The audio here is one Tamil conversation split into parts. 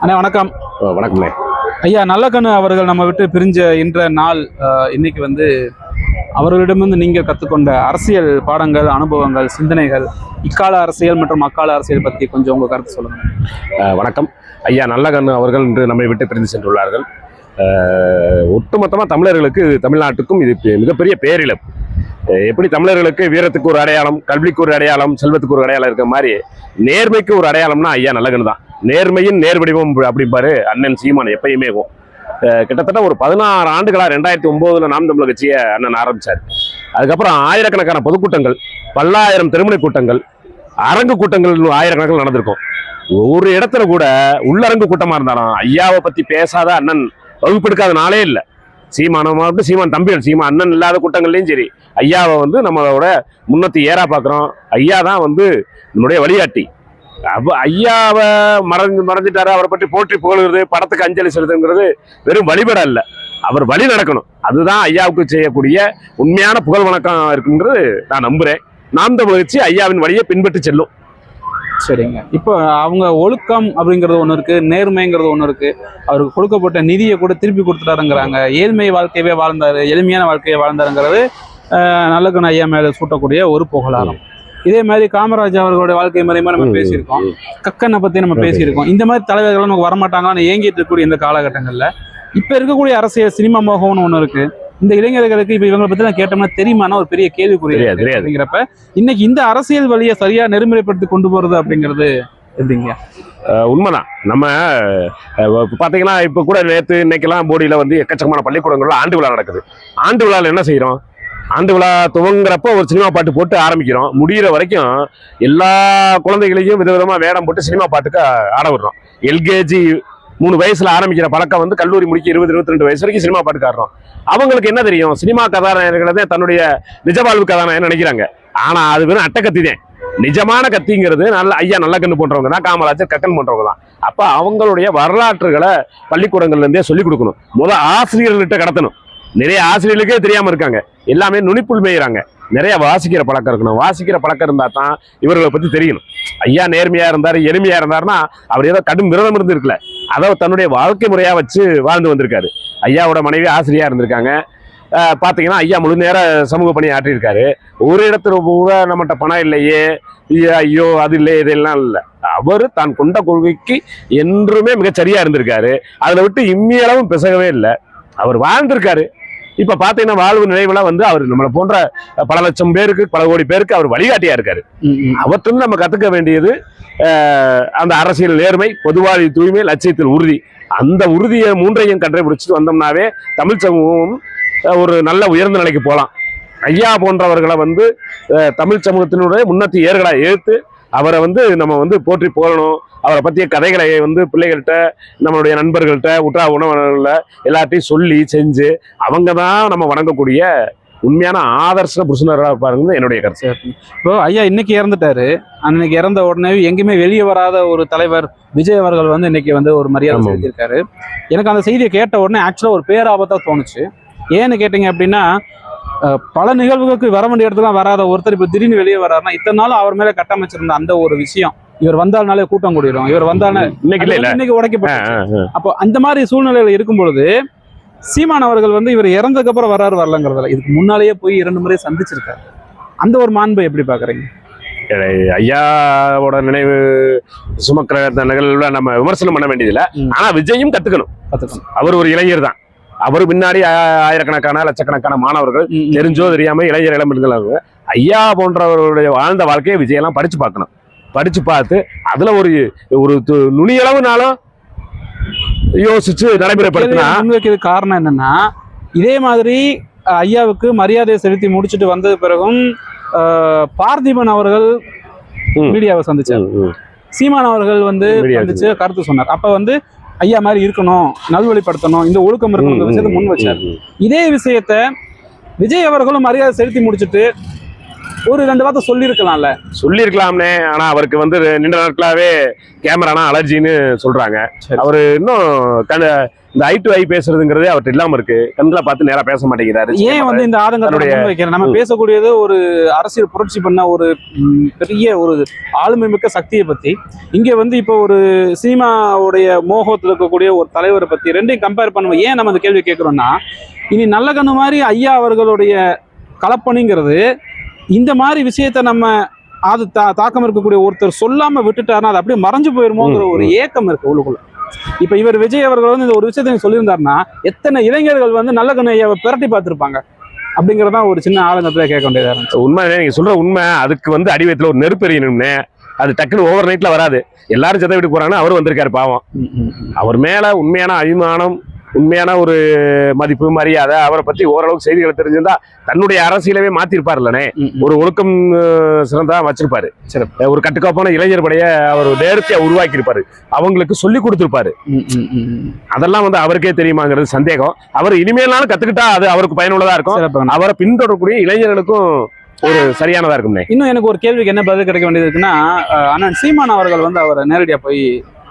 அண்ணா வணக்கம். வணக்கம்ண்ணே. ஐயா நல்லக்கண்ணு அவர்கள் நம்ம விட்டு பிரிஞ்ச இன்ற நாள், இன்னைக்கு வந்து அவர்களிடமிருந்து நீங்கள் கற்றுக்கொண்ட அரசியல் பாடங்கள், அனுபவங்கள், சிந்தனைகள், இக்கால அரசியல் மற்றும் அக்கால அரசியல் பற்றி கொஞ்சம் உங்கள் கருத்து சொல்லுங்கள். வணக்கம். ஐயா நல்லக்கண்ணு அவர்கள் இன்று நம்மை விட்டு பிரிந்து சென்றுள்ளார்கள். ஒட்டுமொத்தமாக தமிழர்களுக்கு, தமிழ்நாட்டுக்கும் இது மிகப்பெரிய பேரிழப்பு. எப்படி தமிழர்களுக்கு வீரத்துக்கு ஒரு அடையாளம், கல்விக்கு ஒரு அடையாளம், செல்வத்துக்கு ஒரு அடையாளம் இருக்கிற மாதிரி நேர்மைக்கு ஒரு அடையாளம்னா ஐயா நல்லக்கண்ணு தான். நேர்மையின் நேர்வடிவம் அப்படிம்பாரு அண்ணன் சீமான் எப்பயுமே. கிட்டத்தட்ட ஒரு 16 ஆண்டுகளா 2009 நாம் தமிழர் கட்சியை அண்ணன் ஆரம்பிச்சார். அதுக்கப்புறம் ஆயிரக்கணக்கான பொதுக்கூட்டங்கள், பல்லாயிரம் திருமண கூட்டங்கள், அரங்கு கூட்டங்கள் ஆயிரக்கணக்கில் நடந்திருக்கும். ஒரு இடத்துல கூட உள்ளரங்கு கூட்டமா இருந்தாலும் ஐயாவை பத்தி பேசாத அண்ணன் வகுப்பெடுக்காத நாளே இல்லை. சீமானமாகட்டும், சீமான் தம்பிகள், சீமான் அண்ணன் இல்லாத கூட்டங்கள்லையும் சரி ஐயாவை வந்து நம்மளோட முன்னத்தி ஏறா பார்க்குறோம். ஐயா தான் வந்து நம்முடைய வழிகாட்டி. ஐயாவை மறந்துட்டாரு. அவரை பற்றி போற்றி புகழ்கிறது, படத்துக்கு அஞ்சலி செலுத்துங்கிறது வெறும் வழிபட அல்ல, அவர் வழி நடக்கணும். அதுதான் ஐயாவுக்கு செய்யக்கூடிய உண்மையான புகழ் வணக்கம் இருக்குங்கிறது நான் நம்புறேன். நாம் தமிழர் கட்சி ஐயாவின் வழியை பின்பற்றி செல்லும். சரிங்க. இப்போ அவங்க ஒழுக்கம் அப்படிங்கிறது ஒன்று இருக்கு, நேர்மைங்கிறது ஒன்று இருக்கு. அவருக்கு கொடுக்கப்பட்ட நிதியை கூட திருப்பி கொடுத்துட்டாருங்கிறாங்க. ஏழ்மை வாழ்க்கையவே வாழ்ந்தாரு, எளிமையான வாழ்க்கையை வாழ்ந்தாருங்கிறது நல்லக்கண்ணு ஐயா மேல சூட்டக்கூடிய ஒரு புகழாரம். இதே மாதிரி காமராஜ் அவர்களுடைய வாழ்க்கை முறையுமா நம்ம பேசியிருக்கோம், கக்கனை பத்தி நம்ம பேசியிருக்கோம். இந்த மாதிரி தலைவர்கள் நமக்கு வரமாட்டாங்கன்னு ஏங்கிட்டு இருக்கக்கூடிய இந்த காலகட்டங்கள்ல இப்ப இருக்கக்கூடிய அரசியல் சினிமா மோகம்னு ஒண்ணு இருக்கு. இந்த இளைஞர்களுக்கு இப்ப இவங்களை பத்தி நான் கேட்டோம்னா தெரியுமானா ஒரு பெரிய கேள்விக்குரிய அப்படிங்கிறப்ப இன்னைக்கு இந்த அரசியல் வழியை சரியா நெறிமுறைப்படுத்தி கொண்டு போறது அப்படிங்கிறது எப்படிங்க? உண்மைதான். நம்ம பாத்தீங்கன்னா இப்ப கூட நேற்று இன்னைக்கெல்லாம் போடியில வந்து எக்கச்சக்கமான பள்ளிக்கூடங்கள்ல ஆண்டு விழா நடக்குது. ஆண்டு விழாவில் என்ன செய்யறோம்? ஆண்டு விழா துவங்குறப்ப ஒரு சினிமா பாட்டு போட்டு ஆரம்பிக்கிறோம். முடிகிற வரைக்கும் எல்லா குழந்தைகளையும் விதவிதமா வேடம் போட்டு சினிமா பாட்டுக்கு ஆட விடுறோம். எல்கேஜி 3 வயசுல ஆரம்பிக்கிற பழக்கம் வந்து கல்லூரி முடிக்க 20-22 வயசு வரைக்கும் சினிமா பாட்டுக்கு ஆடுறோம். அவங்களுக்கு என்ன தெரியும்? சினிமா கதாநாயகர்களே தன்னுடைய நிஜ வாழ்வு கதாநாயகன் நினைக்கிறாங்க. ஆனா அது வெறும் அட்டக்கத்தி தான். நிஜமான கத்திங்கிறது ஐயா நல்லக்கண்ணு போன்றவங்க தான், காமராஜர், கக்கன் போன்றவங்க தான். அப்ப அவங்களுடைய வரலாற்றுகளை பள்ளிக்கூடங்கள்ல இருந்தே சொல்லிக் கொடுக்கணும். ஆசிரியர்கள்கிட்ட கடத்தணும். நிறைய ஆசிரியர்களுக்கே தெரியாம இருக்காங்க, எல்லாமே நுனிப்புள் மேயிறாங்க. நிறைய வாசிக்கிற பழக்கம் இருக்கணும். வாசிக்கிற பழக்கம் இருந்தா தான் இவர்களை பத்தி தெரியணும். ஐயா நேர்மையா இருந்தாரு, எளிமையா இருந்தாருன்னா அவர் ஏதோ கடும் விரதம் இருந்து இருக்கல, அதை தன்னுடைய வாழ்க்கை முறையா வச்சு வாழ்ந்து வந்திருக்காரு. ஐயாவோட மனைவி ஆசிரியா இருந்திருக்காங்க. பாத்தீங்கன்னா ஐயா முழு நேர சமூக பணி ஆற்றியிருக்காரு. ஒரு இடத்துல கூட நம்மகிட்ட பணம் இல்லையே, ஐயோ அது இல்லையே, இதெல்லாம் இல்லை. அவர் தான் கொண்ட கொள்கைக்கு என்றுமே மிகச்சரியா இருந்திருக்காரு. அதுல விட்டு இம்மியளவும் பிசகவே இல்லை. அவர் வாழ்ந்திருக்காரு. இப்ப பாத்தீங்கன்னா வாழ்வு நினைவுலாம் வந்து அவர் நம்மளை போன்ற பல லட்சம் பேருக்கு, பல கோடி பேருக்கு அவர் வழிகாட்டியா இருக்காரு. அவற்றிலிருந்து நம்ம கத்துக்க வேண்டியது அந்த அரசியல் நேர்மை, பொதுவாழி தூய்மை, லட்சியத்தில் உறுதி. அந்த உறுதியை மூன்றையும் கண்டுபிடிச்சிட்டு வந்தோம்னாவே தமிழ் சமூகம் ஒரு நல்ல உயர்ந்த நிலைக்கு போகலாம். ஐயா போன்றவர்களை வந்து தமிழ் சமூகத்தினுடைய முன்னத்தி ஏறுகளா ஏற்று அவரை வந்து நம்ம வந்து போற்றி போகணும். அவரை பற்றிய கதைகளை வந்து பிள்ளைகள்கிட்ட, நம்மளுடைய நண்பர்கள்ட்ட, உற்றா உணவர்கள்ல எல்லாத்தையும் சொல்லி செஞ்சு அவங்க தான் நம்ம வணங்கக்கூடிய உண்மையான ஆதர்ச புருஷனராக இருப்பாருங்க என்னுடைய கருத்து. இப்போ ஐயா இன்னைக்கு இறந்துட்டாரு. அன்னைக்கு இறந்த உடனே எங்கேயுமே வெளியே வராத ஒரு தலைவர் விஜய் அவர்கள் வந்து இன்னைக்கு வந்து ஒரு மரியாதை செலுத்தியிருக்காரு. எனக்கு அந்த செய்தியை கேட்ட உடனே ஆக்சுவலாக ஒரு பேராபத்தாக தோணுச்சு. ஏன்னு கேட்டீங்க அப்படின்னா, பல நிகழ்வுகளுக்கு வர வேண்டிய இடத்துல வராத ஒருத்தர் இப்போ திடீர்னு வெளியே வர்றாருன்னா இத்தனை நாள் அவர் மேல கட்டமைச்சிருந்த அந்த ஒரு விஷயம், இவர் வந்தால்னாலே கூட்டம் கூடிடும், இவர் வந்தாலே இன்னைக்கு உடைக்கப்பட்ட. அப்போ அந்த மாதிரி சூழ்நிலையில இருக்கும் பொழுது சீமான் அவர்கள் வந்து இவர் இறந்ததுக்கு அப்புறம் வரலங்கிறதுல இதுக்கு முன்னாலேயே போய் 2 முறை சந்திச்சிருக்காரு. அந்த ஒரு மாண்பை எப்படி பாக்குறீங்க? ஐயாவோட நினைவு சுமக்கிற நிகழ்வுல நம்ம விமர்சனம் பண்ண வேண்டியதில்லை. ஆனா விஜயும் கத்துக்கணும். அவர் ஒரு இளைஞர் தான். அவர் பின்னாடி ஆயிரக்கணக்கான லட்சக்கணக்கான மாணவர்கள் தெரிஞ்சோ தெரியாம இளைஞர் இளம்பெண்கள். ஐயா போன்றவர்களுடைய வாழ்ந்த வாழ்க்கையை விஜயெல்லாம் படிச்சு பார்க்கணும். படிச்சு பார்த்து அதுல ஒரு நுனியளவுனாலும் யோசிச்சு நடைமுறைப்படுத்தினா. இது காரணம் என்னன்னா, இதே மாதிரி ஐயாவுக்கு மரியாதையை செலுத்தி முடிச்சுட்டு வந்தது பிறகும் பார்த்திபன் அவர்கள் மீடியாவை சந்திச்சார். சீமான் அவர்கள் வந்து சந்திச்சு கருத்து சொன்னார். அப்ப வந்து ஐயா மாதிரி இருக்கணும், நல்வழிப்படுத்தணும், இந்த ஒழுக்கம் இருக்கணும் விஷயத்தை முன் வச்சார். இதே விஷயத்த விஜய் அவர்களும் மரியாதை செலுத்தி முடிச்சுட்டு ஒரு 2 வார்த்தை சொல்லியிருக்கலாம்ல. சொல்லியிருக்கலாம்னே. ஆனா அவருக்கு வந்து நீண்ட நாட்களாவே கேமரானா அலர்ஜின்னு சொல்றாங்க. சரி. அவரு இன்னும் இந்த ஐ டு ஐ பேசுறதுங்கிறதே அவர்கிட்ட இல்லாம இருக்கு. கண்களை பார்த்து நேரா பேச மாட்டேங்கிறாரு. ஏன் வந்து இந்த ஆதங்கத்தை வைக்கிறேன், நம்ம பேசக்கூடியது ஒரு அரசியல் புரட்சி பண்ண ஒரு பெரிய ஒரு ஆளுமை மிக்க சக்தியை பத்தி. இங்க வந்து இப்போ ஒரு சினிமாவுடைய மோகத்தில் இருக்கக்கூடிய ஒரு தலைவரை பத்தி ரெண்டையும் கம்பேர் பண்ணுவோம். ஏன் நம்ம இந்த கேள்வி கேட்கிறோம்னா, இனி நல்ல கண்ணு மாதிரி ஐயா அவர்களுடைய களப்பணிங்கிறது இந்த மாதிரி விஷயத்த நம்ம அது தாக்கம் இருக்கக்கூடிய ஒருத்தர் சொல்லாம விட்டுட்டாருன்னா அது அப்படியே மறைஞ்சு போயிருமோங்கிற ஒரு ஏக்கம் இருக்கு உள்ளுக்குள்ள. இப்ப இவர் விஜய் அவர்கள் வந்து இந்த ஒரு விஷயத்த சொல்லியிருந்தாருன்னா எத்தனை இளைஞர்கள் வந்து நல்ல கண்ணு ஐயாவை பிரட்டி பார்த்திருப்பாங்க அப்படிங்கறதான் ஒரு சின்ன ஆளுங்கத்துல கேட்க வேண்டியதா இருந்துச்சு. உண்மை நீங்க சொல்ற உண்மை. அதுக்கு வந்து அடிவயத்துல ஒரு நெருப்பு எரியணும்னு அது டக்குன்னு ஓவர் நைட்ல வராது. எல்லாரும் செத்த வீட்டுக்கு போறாங்கன்னா அவரும் வந்திருக்காரு பாவம். அவர் மேல உண்மையான அபிமானம், உண்மையான ஒரு மதிப்பு, மரியாதை, அவரை பத்தி ஓரளவுக்கு செய்திகளை தெரிஞ்சிருந்தா தன்னுடைய அரசியலவே மாத்திருப்பாருல்லனே. ஒரு ஒழுக்கம் சிறந்தா வச்சிருப்பாரு. ஒரு கட்டுக்கோப்பான இளைஞர் படைய அவர் நேர்த்தியா உருவாக்கி இருப்பாரு. அவங்களுக்கு சொல்லி கொடுத்திருப்பாரு. அதெல்லாம் வந்து அவருக்கே தெரியுமாங்கிறது சந்தேகம். அவர் இனிமேலாலும் கத்துக்கிட்டா அது அவருக்கு பயனுள்ளதா இருக்கும். அவரை பின்தொடரக்கூடிய இளைஞர்களுக்கும் ஒரு சரியானதா இருக்கும். இன்னும் எனக்கு ஒரு கேள்விக்கு என்ன பதில் கிடைக்க வேண்டியது இருக்குன்னா, அண்ணன் சீமான் அவர்கள் வந்து அவரை நேரடியா போய்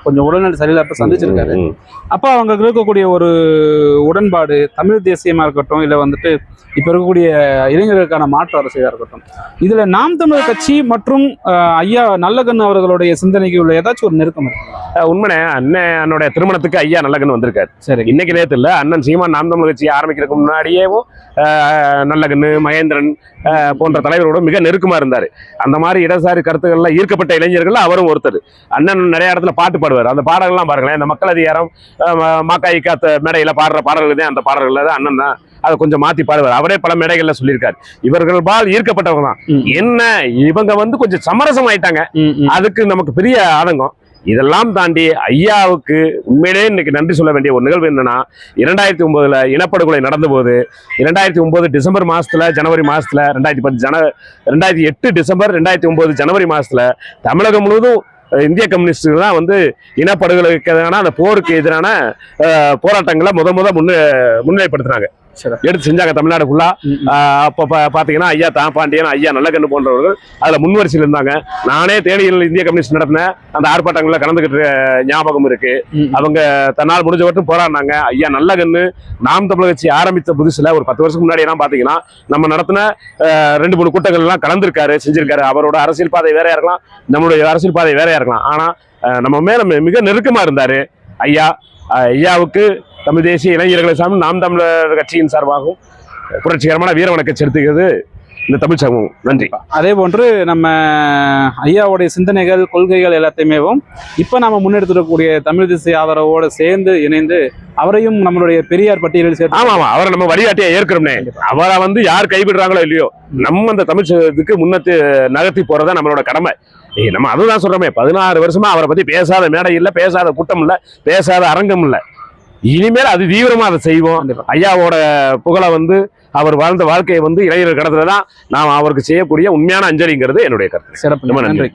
கொஞ்சம் உடல்நிலை சரியில்லாம சந்திச்சிருக்காரு. அப்ப அவங்க இருக்கக்கூடிய ஒரு உடன்பாடு தமிழ் தேசியமா இருக்கட்டும், இல்ல வந்துட்டு இப்ப இருக்கக்கூடிய இளைஞர்களுக்கான மாற்று அரசியலா இருக்கட்டும், இதுல நாம் தமிழர் கட்சி மற்றும் ஐயா நல்லகண்ணு அவர்களுடைய சிந்தனைக்கு உள்ள ஏதாச்சும் ஒரு நெருக்கம் இருக்கு? உண்மைனே அண்ணனுடைய திருமணத்துக்கு ஐயா நல்லகண்ணு வந்திருக்காரு. சரி, இன்னைக்கு நேரத்துல இல்ல, அண்ணன் சீமான் நாம் தமிழர் கட்சி ஆரம்பிக்கிறதுக்கு முன்னாடியேவும் நல்லகண்ணு, மகேந்திரன் போன்ற தலைவரோட மிக நெருக்கமா இருந்தாரு. அந்த மாதிரி இடசாரி கருத்துக்கள்ல ஈர்க்கப்பட்ட இளைஞர்கள் அவரும் ஒருத்தர். அண்ணன் நிறைய இடத்துல பாட்டு பாடுவார். அந்த பாடல்கள்லாம் பாருங்களேன், இந்த மக்கள் அதிகாரம் மாக்காய் காத்த மேடையில பாடுற பாடல்கள் தான், அந்த பாடல்கள் தான் அண்ணன் தான் அதை கொஞ்சம் மாத்தி பாடுவார். அவரே பல மேடைகள்ல சொல்லியிருக்காரு. இவர்கள் பால் ஈர்க்கப்பட்டவங்க தான். என்ன இவங்க வந்து கொஞ்சம் சமரசம் ஆயிட்டாங்க. அதுக்கு நமக்கு பெரிய ஆதங்கம். இதெல்லாம் தாண்டி ஐயாவுக்கு உண்மையிலே இன்னைக்கு நன்றி சொல்ல வேண்டிய ஒரு நிகழ்வு என்னன்னா, 2009 இனப்படுகொலை நடந்த போது 2009 டிசம்பர் மாசத்துல, ஜனவரி மாசத்துல, 2008 டிசம்பர், 2009 ஜனவரி மாசத்துல தமிழகம் முழுவதும் இந்திய கம்யூனிஸ்டுகள் தான் வந்து இனப்படுகொலைக்கு எதிரான அந்த போருக்கு எதிரான போராட்டங்களை முன்னிலைப்படுத்துறாங்க, எடுத்து செஞ்சாங்க தமிழ்நாடு ஃபுல்லா. அப்ப பாத்தீங்கன்னா ஐயா தாப்பாண்டியன், ஐயா நல்லகண்ணு போன்றவர்கள் அதுல முன்வரிசையில் இருந்தாங்க. நானே தேனியில் இந்திய கம்யூனிஸ்ட் நடத்தின அந்த ஆர்ப்பாட்டங்கள்ல கலந்துகிட்டு ஞாபகம் இருக்கு. அவங்க தன்னால் முடிஞ்சவற்றும் போராடினாங்க. ஐயா நல்லகண்ணு நாம் தமிழர் கட்சி ஆரம்பித்த புதுசுல ஒரு 10 வருஷத்துக்கு முன்னாடி எல்லாம் பாத்தீங்கன்னா நம்ம நடத்தின 2-3 கூட்டங்கள் எல்லாம் கலந்துருக்காரு, செஞ்சிருக்காரு. அவரோட அரசியல் பாதை வேறையா இருக்கலாம், நம்மளுடைய அரசியல் பாதை வேறையா இருக்கலாம். ஆனா நம்ம மேல மிக நெருக்கமா இருந்தாரு ஐயா. ஐயாவுக்கு தமிழ் தேசிய இளைஞர்களை சார்பில் நாம் தமிழர் கட்சியின் சார்பாகவும் புரட்சிகரமான வீர வணக்கம் செலுத்துகிறது இந்த தமிழ் சமூகம். நன்றி. அதே போன்று நம்ம ஐயாவுடைய சிந்தனைகள், கொள்கைகள் எல்லாத்தையுமே இப்ப நம்ம முன்னெடுத்துக்கூடிய தமிழ் தேசிய ஆதரவோடு சேர்ந்து இணைந்து அவரையும் நம்மளுடைய பெரியார் பட்டியலில் சேர்த்து. ஆமா, அவரை நம்ம வழிகாட்டியா ஏற்கிறோம்னே. அவரை வந்து யார் கைவிடுறாங்களோ இல்லையோ, நம்ம அந்த தமிழ் இதுக்கு முன்னத்து நகர்த்தி போறதா நம்மளோட கடமை. நம்ம அதுதான் சொல்றோமே, 16 வருஷமா அவரை பத்தி பேசாத மேடை இல்ல, பேசாத கூட்டம் இல்ல, பேசாத அரங்கம் இல்ல. இனிமேல் அது தீவிரமா அதை செய்வோம். ஐயாவோட புகழை வந்து, அவர் வாழ்ந்த வாழ்க்கையை வந்து இளைஞர்கள் கடத்துறதுதான் நாம் அவருக்கு செய்யக்கூடிய உண்மையான அஞ்சலிங்கிறது என்னுடைய கருத்து. சிறப்பு, நன்றி.